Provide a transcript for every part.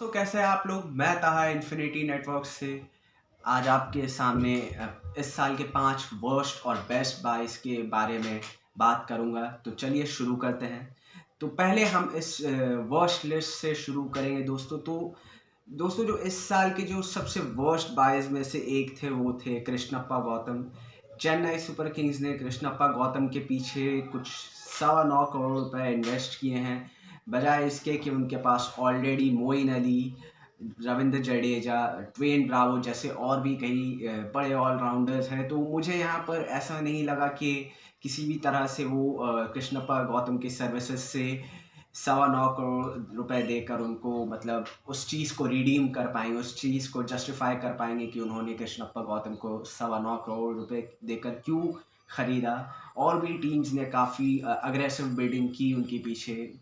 तो कैसे हैं आप लोग। मैं ताहा इन्फिनिटी नेटवर्क से आज आपके सामने इस साल के 5 वर्स्ट और बेस्ट बाइस के बारे में बात करूंगा। तो चलिए शुरू करते हैं। तो पहले हम इस वर्स्ट लिस्ट से शुरू करेंगे दोस्तों। तो दोस्तों जो इस साल के जो सबसे वर्स्ट बाइस में से एक थे वो थे कृष्णप्पा गौतम। चेन्नई सुपर किंग्स ने कृष्णप्पा गौतम के पीछे कुछ 9.25 करोड़ रुपए इन्वेस्ट किए हैं, बजाय इसके कि उनके पास already Moeen Ali, Ravindra Jadeja, Dwayne Bravo जैसे और भी कई बड़े ऑलराउंडर्स हैं। तो मुझे यहाँ पर ऐसा नहीं लगा कि किसी भी तरह से वो कृष्णप्पा गौतम की सर्विसेज से 9.25 करोड़ रुपए देकर उनको मतलब उस चीज़ को रिडीम कर पाएंगे, उस चीज़ को जस्टिफाई कर पाएंगे कि उन्होंने कृष्णप्पा गौतम को 9.25 करोड़ रुपए देकर क्यों खरीदा। और भी टीम्स ने काफ़ी अग्रेसिव बिडिंग की उनके पीछे।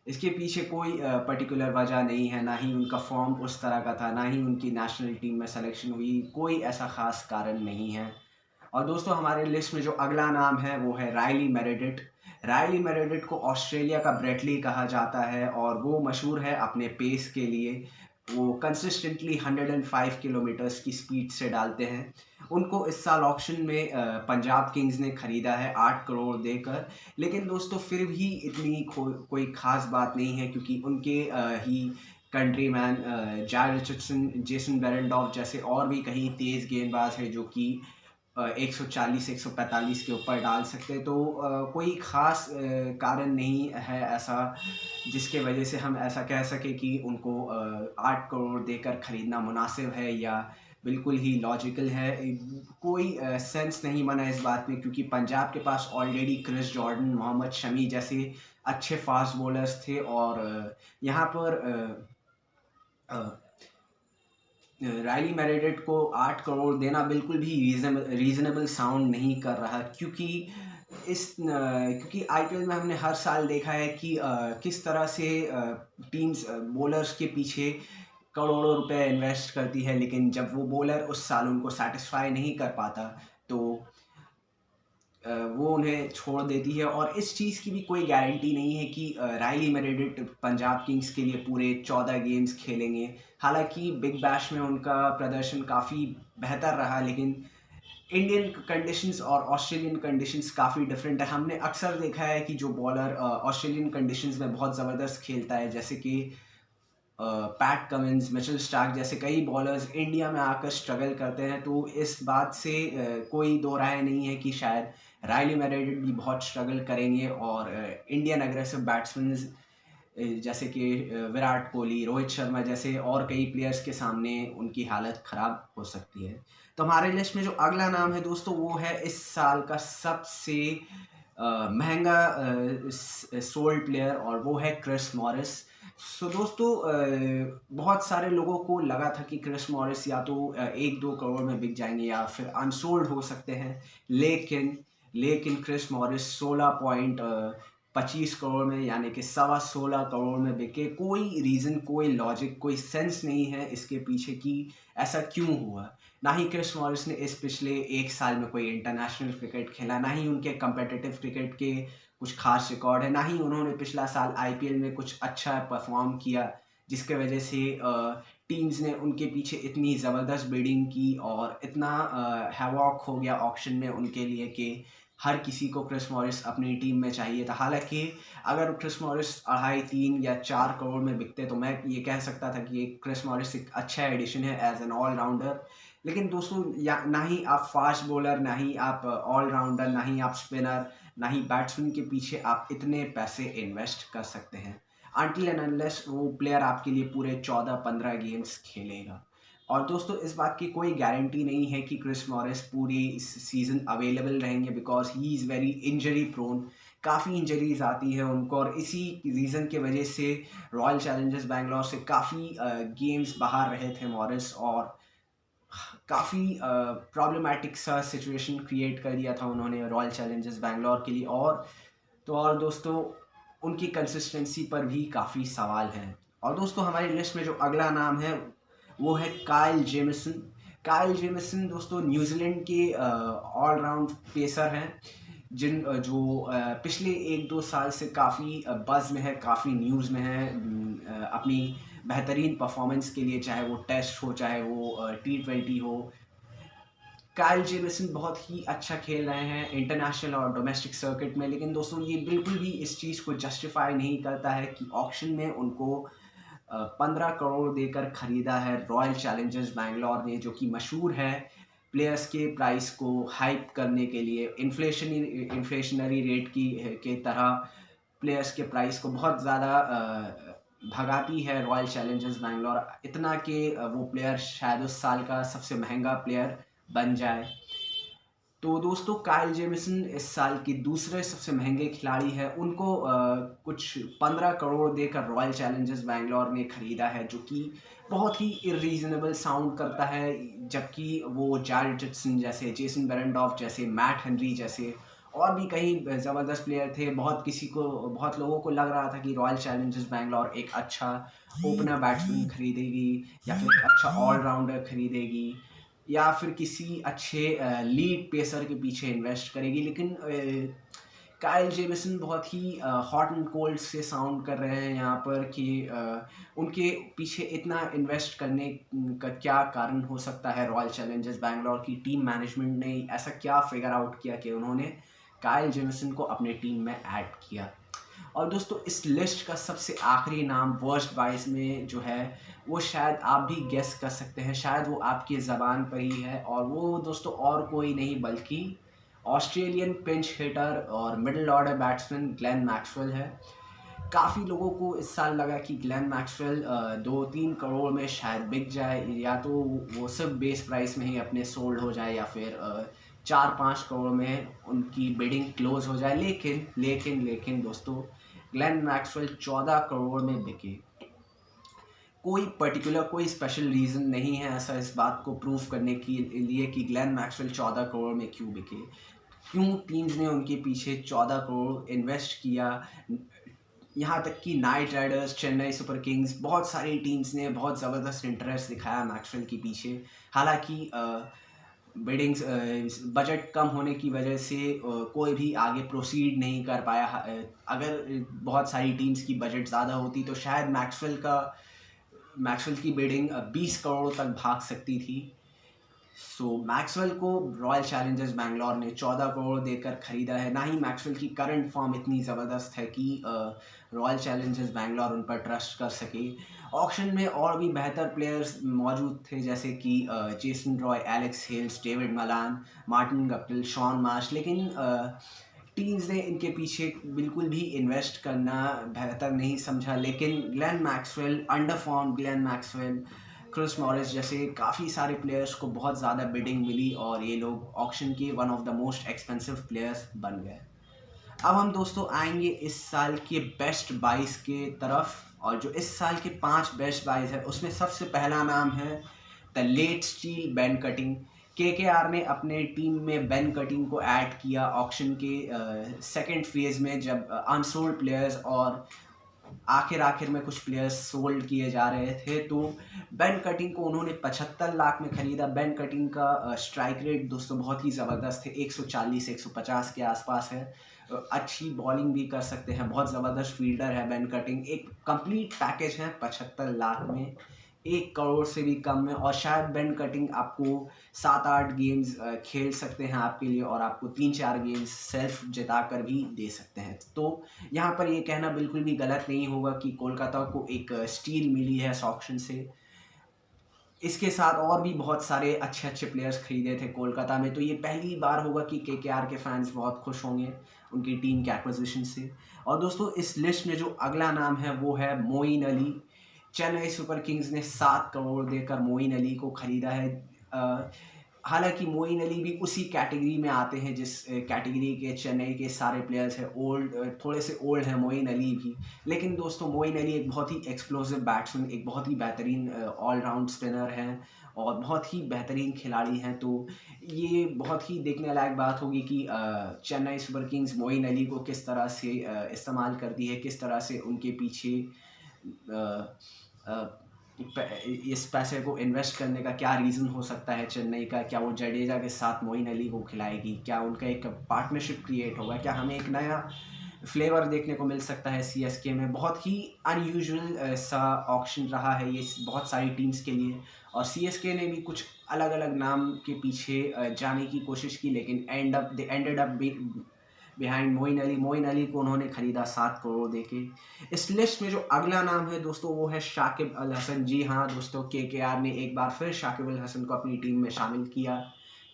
इसके पीछे कोई पर्टिकुलर वजह नहीं है, ना ही उनका फॉर्म उस तरह का था, ना ही उनकी नेशनल टीम में सिलेक्शन हुई, कोई ऐसा ख़ास कारण नहीं है। और दोस्तों हमारे लिस्ट में जो अगला नाम है वो है रायली मेरेडिथ। रायली मेरेडिथ को ऑस्ट्रेलिया का ब्रेटली कहा जाता है और वो मशहूर है अपने पेस के लिए। वो कंसिस्टेंटली 105 किलोमीटर्स की स्पीड से डालते हैं। उनको इस साल ऑक्शन में पंजाब किंग्स ने ख़रीदा है 8 करोड़ देकर। लेकिन दोस्तों फिर भी इतनी कोई ख़ास बात नहीं है, क्योंकि उनके ही कंट्रीमैन जाय रिचर्डसन, जेसन बेरेंडॉर्फ जैसे और भी कहीं तेज़ गेंदबाज हैं जो कि 140-145 के ऊपर डाल सकते हैं। तो कोई ख़ास कारण नहीं है ऐसा जिसके वजह से हम ऐसा कह सकें कि उनको 8 करोड़ देकर ख़रीदना मुनासिब है या बिल्कुल ही लॉजिकल है। कोई सेंस नहीं बना इस बात में, क्योंकि पंजाब के पास already Chris Jordan, Mohammed Shami जैसे अच्छे फास्ट बॉलर्स थे। और यहाँ पर रायली मेरेडिथ को 8 करोड़ देना बिल्कुल भी रीज़नेबल साउंड नहीं कर रहा, क्योंकि आईपीएल में हमने हर साल देखा है कि किस तरह से टीम्स बॉलर्स के पीछे करोड़ों रुपए इन्वेस्ट करती है, लेकिन जब वो बॉलर उस साल उनको सेटिस्फाई नहीं कर पाता तो वो उन्हें छोड़ देती है। और इस चीज़ की भी कोई गारंटी नहीं है कि रायली मेरेडिथ पंजाब किंग्स के लिए पूरे 14 गेम्स खेलेंगे। हालांकि बिग बैश में उनका प्रदर्शन काफ़ी बेहतर रहा, लेकिन इंडियन कंडीशंस और ऑस्ट्रेलियन कंडीशंस काफ़ी डिफरेंट है। हमने अक्सर देखा है कि जो बॉलर ऑस्ट्रेलियन कंडीशंस में बहुत ज़बरदस्त खेलता है, जैसे कि पैट कमिंस, मिचेल स्टार्क जैसे कई बॉलर्स इंडिया में आकर स्ट्रगल करते हैं। तो इस बात से कोई दो राय नहीं है कि शायद रायली मेरेडिथ भी बहुत स्ट्रगल करेंगे और इंडियन अग्रेसिव बैट्समैन जैसे कि विराट कोहली, रोहित शर्मा जैसे और कई प्लेयर्स के सामने उनकी हालत ख़राब हो सकती है। तो हमारे लिस्ट में जो अगला नाम है दोस्तों वो है इस साल का सबसे महंगा सोल्ड प्लेयर, और वो है क्रिस मॉरिस। सो दोस्तों बहुत सारे लोगों को लगा था कि क्रिस मॉरिस या तो 1-2 करोड़ में बिक जाएंगे या फिर अनसोल्ड हो सकते हैं। लेकिन क्रिस मॉरिस 16.25 करोड़ में, यानी कि 16.25 करोड़ में बिके। कोई रीज़न, कोई लॉजिक, कोई सेंस नहीं है इसके पीछे कि ऐसा क्यों हुआ। ना ही क्रिस मॉरिस ने इस पिछले एक साल में कोई इंटरनेशनल क्रिकेट खेला, ना ही उनके कम्पिटिटिव क्रिकेट के कुछ खास रिकॉर्ड है, ना ही उन्होंने पिछला साल आईपीएल में कुछ अच्छा परफॉर्म किया जिसके वजह से टीम्स ने उनके पीछे इतनी ज़बरदस्त बिडिंग की और इतना हैवॉक हो गया ऑक्शन में उनके लिए कि हर किसी को क्रिस मॉरिस अपनी टीम में चाहिए था। हालांकि अगर क्रिस मॉरिस 2.5, 3 या 4 करोड़ में बिकते तो मैं ये कह सकता था कि क्रिस मॉरिस एक अच्छा एडिशन है एज एन ऑलराउंडर। लेकिन दोस्तों ना ही आप फास्ट बॉलर, ना ही आप ऑलराउंडर, ना ही आप स्पिनर, ना ही बैट्समैन के पीछे आप इतने पैसे इन्वेस्ट कर सकते हैं अनटिल एंड अनलेस वो प्लेयर आपके लिए पूरे 14-15 गेम्स खेलेगा। और दोस्तों इस बात की कोई गारंटी नहीं है कि क्रिस मॉरिस पूरी इस सीज़न अवेलेबल रहेंगे, because he is very injury prone. काफ़ी इंजरीज आती है उनको, और इसी रीज़न के वजह से रॉयल चैलेंजर्स बैंगलोर से काफ़ी गेम्स बाहर रहे थे मॉरिस, और काफ़ी प्रॉब्लमेटिक सा सिचुएशन क्रिएट कर दिया था उन्होंने रॉयल चैलेंजर्स बैंगलोर के लिए। और दोस्तों उनकी कंसिस्टेंसी पर भी काफ़ी सवाल हैं। और दोस्तों हमारी लिस्ट में जो अगला नाम है वो है काइल जेमिसन। काइल जेमिसन दोस्तों न्यूजीलैंड के ऑलराउंड पेसर हैं, जो पिछले 1-2 साल से काफ़ी बज़ में है, काफ़ी न्यूज़ में है अपनी बेहतरीन परफॉर्मेंस के लिए, चाहे वो टेस्ट हो चाहे वो T20 हो। काइल जेमिसन बहुत ही अच्छा खेल रहे हैं इंटरनेशनल और डोमेस्टिक सर्किट में, लेकिन दोस्तों ये बिल्कुल भी इस चीज़ को जस्टिफाई नहीं करता है कि ऑक्शन में उनको 15 करोड़ देकर ख़रीदा है रॉयल चैलेंजर्स बैंगलोर ने, जो कि मशहूर है प्लेयर्स के प्राइस को हाइप करने के लिए, इन्फ्लेशनरी रेट की के तरह प्लेयर्स के प्राइस को बहुत ज़्यादा भगाती है रॉयल चैलेंजर्स बैंगलोर, इतना कि वो प्लेयर शायद उस साल का सबसे महंगा प्लेयर बन जाए। तो दोस्तों काइल जेमिसन इस साल के दूसरे सबसे महंगे खिलाड़ी हैं। उनको कुछ 15 करोड़ देकर रॉयल चैलेंजर्स बैंगलोर ने ख़रीदा है, जो कि बहुत ही इर्रीजनेबल साउंड करता है, जबकि वो जारेल रिचर्डसन जैसे, जेसन बेरेंडॉर्फ जैसे, मैट हेनरी जैसे और भी कई ज़बरदस्त प्लेयर थे। बहुत लोगों को लग रहा था कि रॉयल चैलेंजर्स बैंगलोर एक अच्छा ओपनर बैट्समैन खरीदेगी या फिर एक अच्छा ऑलराउंडर खरीदेगी या फिर किसी अच्छे लीड पेसर के पीछे इन्वेस्ट करेगी, लेकिन काइल जेमिसन बहुत ही हॉट एंड कोल्ड से साउंड कर रहे हैं यहाँ पर कि उनके पीछे इतना इन्वेस्ट करने का क्या कारण हो सकता है। रॉयल चैलेंजर्स बैंगलोर की टीम मैनेजमेंट ने ऐसा क्या फिगर आउट किया कि उन्होंने काइल जेमिसन को अपने टीम में ऐड किया। और दोस्तों इस लिस्ट का सबसे आखिरी नाम वर्स्ट 22 में जो है वो शायद आप भी गेस कर सकते हैं, शायद वो आपकी ज़बान पर ही है, और वो दोस्तों और कोई नहीं बल्कि ऑस्ट्रेलियन पिंच हिटर और middle order batsman Glenn Maxwell है। काफ़ी लोगों को इस साल लगा कि ग्लेन मैक्सवेल 2-3 करोड़ में शायद बिक जाए, या तो वो सिर्फ बेस प्राइस में ही अपने सोल्ड हो जाए या फिर 4-5 करोड़ में उनकी बिडिंग क्लोज हो जाए, लेकिन दोस्तों ग्लेन मैक्सवेल 14 करोड़ में बिके। कोई स्पेशल रीज़न नहीं है ऐसा इस बात को प्रूव करने के लिए कि ग्लेन मैक्सवेल 14 करोड़ में क्यों बिके, क्यों टीम्स ने उनके पीछे 14 करोड़ इन्वेस्ट किया। यहाँ तक कि night Riders, Chennai super Kings, बहुत सारी टीम्स ने बहुत ज़बरदस्त इंटरेस्ट दिखाया मैक्सवेल के पीछे। हालांकि बिडिंग्स बजट कम होने की वजह से कोई भी आगे प्रोसीड नहीं कर पाया। अगर बहुत सारी टीम्स की बजट ज़्यादा होती तो शायद मैक्सवेल की बिडिंग 20 करोड़ तक भाग सकती थी। सो मैक्सवेल को रॉयल चैलेंजर्स बैंगलोर ने 14 करोड़ देकर ख़रीदा है। ना ही मैक्सवेल की करंट फॉर्म इतनी ज़बरदस्त है कि रॉयल चैलेंजर्स बैंगलोर उन पर ट्रस्ट कर सके। ऑक्शन में और भी बेहतर प्लेयर्स मौजूद थे, जैसे कि Jason Roy, Alex Hales, David Malan, Martin Guptill, Shaun Marsh, लेकिन टीम्स ने इनके पीछे बिल्कुल भी इन्वेस्ट करना बेहतर नहीं समझा। लेकिन Glenn Maxwell, under form Glenn Maxwell, Chris Morris जैसे काफ़ी सारे प्लेयर्स को बहुत ज़्यादा बिडिंग मिली और ये लोग ऑक्शन के one of the most expensive players बन गए। अब हम दोस्तों आएंगे इस साल के बेस्ट 22 के तरफ, और जो इस साल के 5 बेस्ट 22 है उसमें सबसे पहला नाम है the late steal Ben Cutting. KKR ने अपने टीम में बेन कटिंग को ऐड किया ऑक्शन के सेकेंड फेज में, जब अनसोल्ड प्लेयर्स और आखिर में कुछ प्लेयर्स सोल्ड किए जा रहे थे, तो बेन कटिंग को उन्होंने 75 लाख में ख़रीदा। बेन कटिंग का स्ट्राइक रेट दोस्तों बहुत ही ज़बरदस्त है, 140-150 के आसपास है। अच्छी बॉलिंग भी कर सकते हैं, बहुत ज़बरदस्त फील्डर है बेन कटिंग। एक कंप्लीट पैकेज है 75 लाख में, 1 करोड़ से भी कम में, और शायद बेन कटिंग आपको 7-8 गेम्स खेल सकते हैं आपके लिए, और आपको 3-4 गेम्स सेल्फ जिता कर भी दे सकते हैं। तो यहाँ पर ये कहना बिल्कुल भी गलत नहीं होगा कि कोलकाता को एक स्टील मिली है इस ऑक्शन से। इसके साथ और भी बहुत सारे अच्छे प्लेयर्स खरीदे थे कोलकाता में, तो ये पहली बार होगा कि केकेआर के फैंस बहुत खुश होंगे उनकी टीम के एक्विजिशन से। और दोस्तों इस लिस्ट में जो अगला नाम है वो है मोइन अली। चेन्नई सुपर किंग्स ने 7 करोड़ देकर मोइन अली को ख़रीदा है। हालांकि मोइन अली भी उसी कैटेगरी में आते हैं जिस कैटेगरी के चेन्नई के सारे प्लेयर्स हैं, थोड़े से ओल्ड हैं मोइन अली भी। लेकिन दोस्तों मोइन अली एक बहुत ही एक्सप्लोसिव बैट्समैन, एक बहुत ही बेहतरीन ऑलराउंड स्पिनर हैं और बहुत ही बेहतरीन खिलाड़ी हैं। तो ये बहुत ही देखने लायक बात होगी कि चेन्नई सुपर किंग्स मोइन अली को किस तरह से इस्तेमाल करती है, किस तरह से उनके पीछे इस पैसे को इन्वेस्ट करने का क्या रीज़न हो सकता है चेन्नई का। क्या वो जडेजा के साथ मोइन अली को खिलाएगी, क्या उनका एक पार्टनरशिप क्रिएट होगा, क्या हमें एक नया फ्लेवर देखने को मिल सकता है सीएसके में। बहुत ही अनयूजुअल सा ऑक्शन रहा है ये बहुत सारी टीम्स के लिए, और सीएसके ने भी कुछ अलग अलग नाम के पीछे जाने की कोशिश की, लेकिन they ended up behind Moeen Ali को उन्होंने खरीदा 7 करोड़ देके। इस लिस्ट में जो अगला नाम है दोस्तों वो है शाकिब अल हसन। जी हाँ दोस्तों, केकेआर ने एक बार फिर शाकिब अल हसन को अपनी टीम में शामिल किया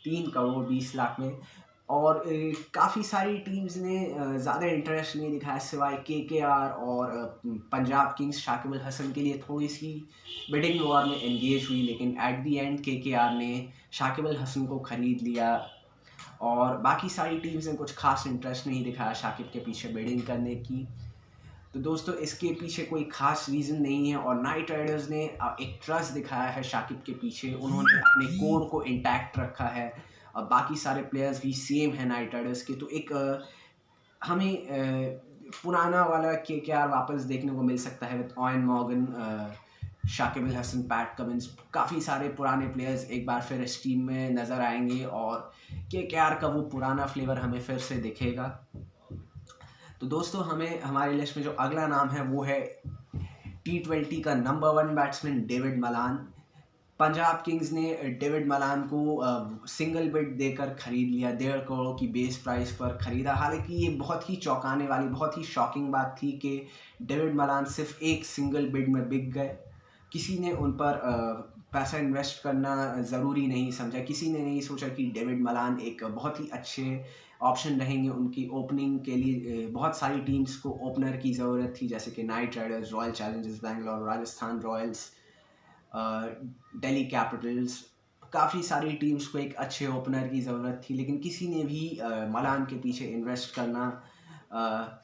3 करोड़ 20 लाख में। और काफ़ी सारी टीम्स ने ज़्यादा इंटरेस्ट नहीं दिखाया सिवाय केकेआर और पंजाब किंग्स शाकिब अल हसन के लिए थोड़ी सी बिडिंग वॉर में एंगेज हुई, लेकिन एट दी एंड केकेआर ने शाकिब अल हसन को ख़रीद लिया। और बाकी सारी टीम्स ने कुछ खास इंटरेस्ट नहीं दिखाया शाकिब के पीछे बिडिंग करने की। तो दोस्तों इसके पीछे कोई खास रीज़न नहीं है, और नाइट राइडर्स ने एक ट्रस्ट दिखाया है शाकिब के पीछे। उन्होंने अपने कोर को इंटैक्ट रखा है, और बाकी सारे प्लेयर्स भी सेम है नाइट राइडर्स के। तो एक हमें पुराना वाला केकेआर वापस देखने को मिल सकता है with Eoin Morgan, Shakib Al Hasan, Pat Cummins. काफ़ी सारे पुराने प्लेयर्स एक बार फिर इस टीम में नज़र आएंगे, और केकेआर का वो पुराना फ्लेवर हमें फिर से दिखेगा। तो दोस्तों हमें हमारी लिस्ट में जो अगला नाम है वो है T20 का number 1 batsman David Malan. Punjab Kings ने डेविड मलान को सिंगल बिड देकर खरीद लिया, 1.5 करोड़ की बेस प्राइस पर खरीदा। हालांकि ये बहुत ही चौंकाने वाली, बहुत ही शॉकिंग बात थी कि डेविड मलान सिर्फ एक सिंगल बिड में बिक गए। किसी ने उन पर पैसा इन्वेस्ट करना ज़रूरी नहीं समझा, किसी ने नहीं सोचा कि डेविड मलान एक बहुत ही अच्छे ऑप्शन रहेंगे उनकी ओपनिंग के लिए। बहुत सारी टीम्स को ओपनर की ज़रूरत थी, जैसे कि night Riders, royal Challengers Bangalore, Rajasthan Royals, Delhi Capitals. काफ़ी सारी टीम्स को एक अच्छे ओपनर की ज़रूरत थी, लेकिन किसी ने भी मलान के पीछे इन्वेस्ट करना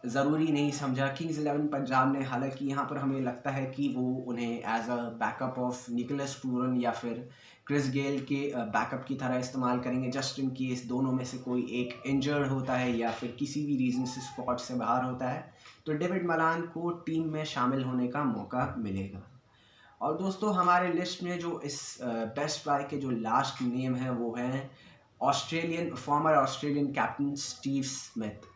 ज़रूरी नहीं समझा। किंग्स 11 पंजाब ने, हालांकि यहाँ पर हमें लगता है कि वो उन्हें as a backup of Nicholas Pooran या फिर क्रिस गेल के बैकअप की तरह इस्तेमाल करेंगे, जस्ट इन केस दोनों में से कोई एक इंजर्ड होता है या फिर किसी भी रीज़न से स्पॉट से बाहर होता है, तो डेविड मलान को टीम में शामिल होने का मौका मिलेगा। और दोस्तों हमारे लिस्ट में जो इस बेस्ट बाय के जो लास्ट नेम है वो है former Australian captain Steve Smith.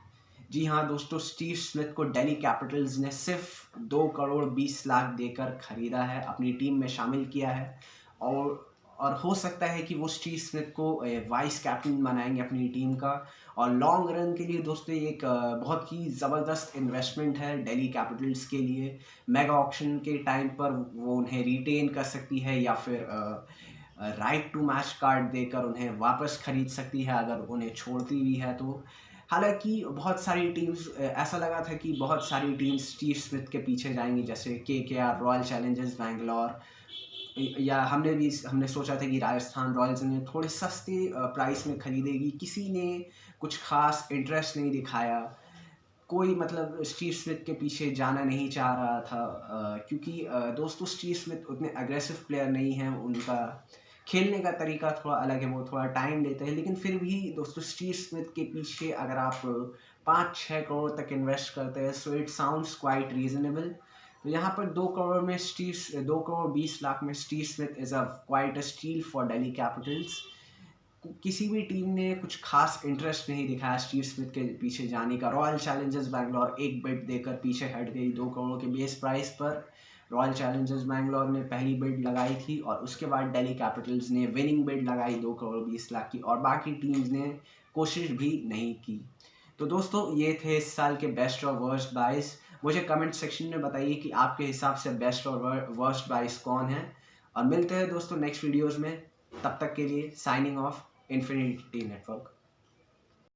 जी हाँ दोस्तों, स्टीव स्मिथ को दिल्ली कैपिटल्स ने सिर्फ 2 करोड़ 20 लाख देकर ख़रीदा है, अपनी टीम में शामिल किया है। और हो सकता है कि वो स्टीव स्मिथ को वाइस कैप्टन बनाएंगे अपनी टीम का। और लॉन्ग रन के लिए दोस्तों एक बहुत ही ज़बरदस्त इन्वेस्टमेंट है दिल्ली कैपिटल्स के लिए। मेगा ऑक्शन के टाइम पर वो उन्हें रिटेन कर सकती है, या फिर राइट टू मैच कार्ड देकर उन्हें वापस खरीद सकती है अगर उन्हें छोड़ती भी है तो। हालांकि बहुत सारी टीम्स, ऐसा लगा था कि बहुत सारी टीम्स स्टीव स्मिथ के पीछे जाएंगी, जैसे केकेआर, रॉयल चैलेंजर्स बैंगलोर, या हमने सोचा था कि राजस्थान रॉयल्स ने थोड़े सस्ते प्राइस में खरीदेगी। किसी ने कुछ खास इंटरेस्ट नहीं दिखाया, कोई मतलब स्टीव स्मिथ के पीछे जाना नहीं चाह रहा था, क्योंकि दोस्तों स्टीव स्मिथ उतने अग्रेसिव प्लेयर नहीं हैं, उनका खेलने का तरीका थोड़ा अलग है, वो थोड़ा टाइम लेते हैं। लेकिन फिर भी दोस्तों स्टीव स्मिथ के पीछे अगर आप 5-6 करोड़ तक इन्वेस्ट करते हैं, so it sounds quite reasonable. तो यहाँ पर 2 करोड़ 20 लाख में Steve Smith is a quite a steel for Delhi Capitals. किसी भी टीम ने कुछ खास इंटरेस्ट नहीं दिखाया स्टीव स्मिथ के पीछे जाने का। रॉयल चैलेंजर्स बैंगलोर एक बिड देकर पीछे हट गई 2 करोड़ के बेस प्राइस पर। रॉयल चैलेंजर्स बैंगलोर ने पहली बिड लगाई थी, और उसके बाद दिल्ली कैपिटल्स ने विनिंग बिड लगाई 2 करोड़ 20 लाख की, और बाकी टीम्स ने कोशिश भी नहीं की। तो दोस्तों ये थे इस साल के बेस्ट और वर्स्ट बाइस। मुझे कमेंट सेक्शन में बताइए कि आपके हिसाब से बेस्ट और वर्स्ट बाइस कौन है, और मिलते हैं दोस्तों नेक्स्ट वीडियोज़ में। तब तक के लिए साइनिंग ऑफ इन्फिनिटी नेटवर्क।